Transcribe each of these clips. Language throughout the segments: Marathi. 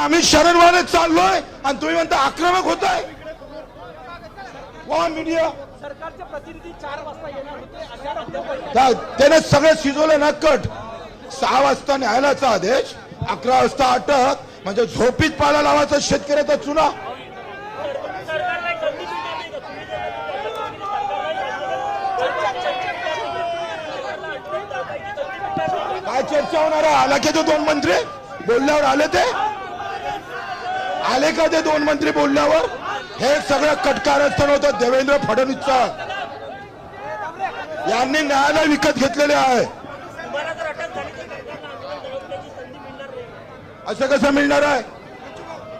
आम्ही शरणवाने चाललोय आणि तुम्ही म्हणता आक्रमक होताय. वा मीडिया सरकारचे प्रतिनिधी 4 वाजता येणार होते अशा त्याने सगळे शिजवले ना कट. 6 वाजता न्यायालयाचा आदेश, 11 वाजता अटक, म्हणजे झोपीत पाला लावायचा शेतकऱ्याचा चुना. काय चर्चा होणार आहे? आला की ते 2 मंत्री बोलल्यावर आले का ते 2 मंत्री बोलल्यावर? हे सगळं कटकारस्थान होतं देवेंद्र फडणवीसचं. यांनी न्यायालय विकत घेतलेले आहे. असं कसं मिळणार आहे?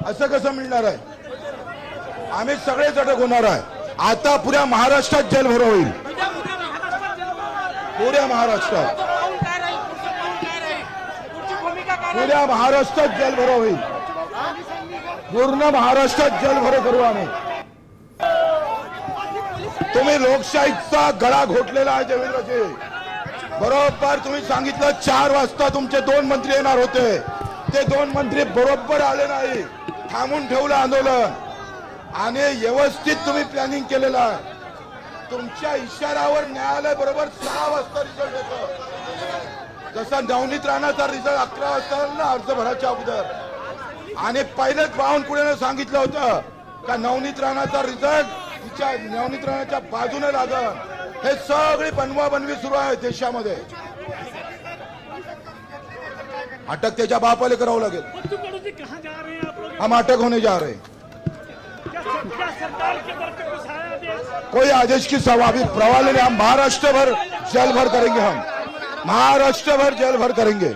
असं कसं मिळणार आहे? आम्ही सगळेच अटक होणार आहे. आता पुऱ्या महाराष्ट्रात जेल भरो होईल. पुऱ्या महाराष्ट्रात जेल भरो होईल. पूर्ण महाराष्ट्रात जेल भरो करू आम्ही. तुम्ही लोकशाहीचा गळा घोटलेला आहे देवेंद्रजी. बरोबर तुम्ही सांगितलं 4 वाजता तुमचे 2 मंत्री येणार होते. ते 2 मंत्री बरोबर आले नाही. थांबून ठेवलं आंदोलन आणि व्यवस्थित तुम्ही प्लॅनिंग केलेलं आहे. तुमच्या इशाऱ्यावर न्यायालय बरोबर 6 वाजता रिझल्ट येतो. जसा नवनीत राणाचा रिझल्ट 11 वाजता ना अर्ज भरायच्या अगोदर. आणि पहिलेच बावनकुळेने सांगितलं होतं का नवनीत राणाचा रिझल्ट तिच्या नवनीत राणाच्या बाजूने लागल. हे सगळी बनवाबनवी सुरू आहे देशामध्ये. अटक त्याच्या बापाला करावं लागेल. हम अटक होने जा रहे हैं. कोई आदेश की स्वाभाविक प्रवाह नहीं. हम महाराष्ट्र भर जेल भर करेंगे. हम महाराष्ट्र भर जेल भर करेंगे.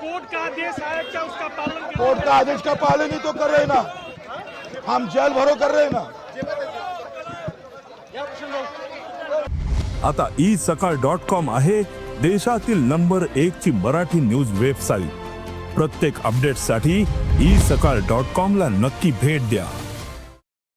कोर्ट का आदेश है क्या उसका पालन? कोर्ट का आदेश का पालन ही तो कर रहे ना. हम जेल भरो कर रहे ना. आता isakal.com आहे देशातील नंबर 1 ची मराठी न्यूज वेबसाईट. प्रत्येक अपडेटसाठी isakal.com ला नक्की भेट द्या.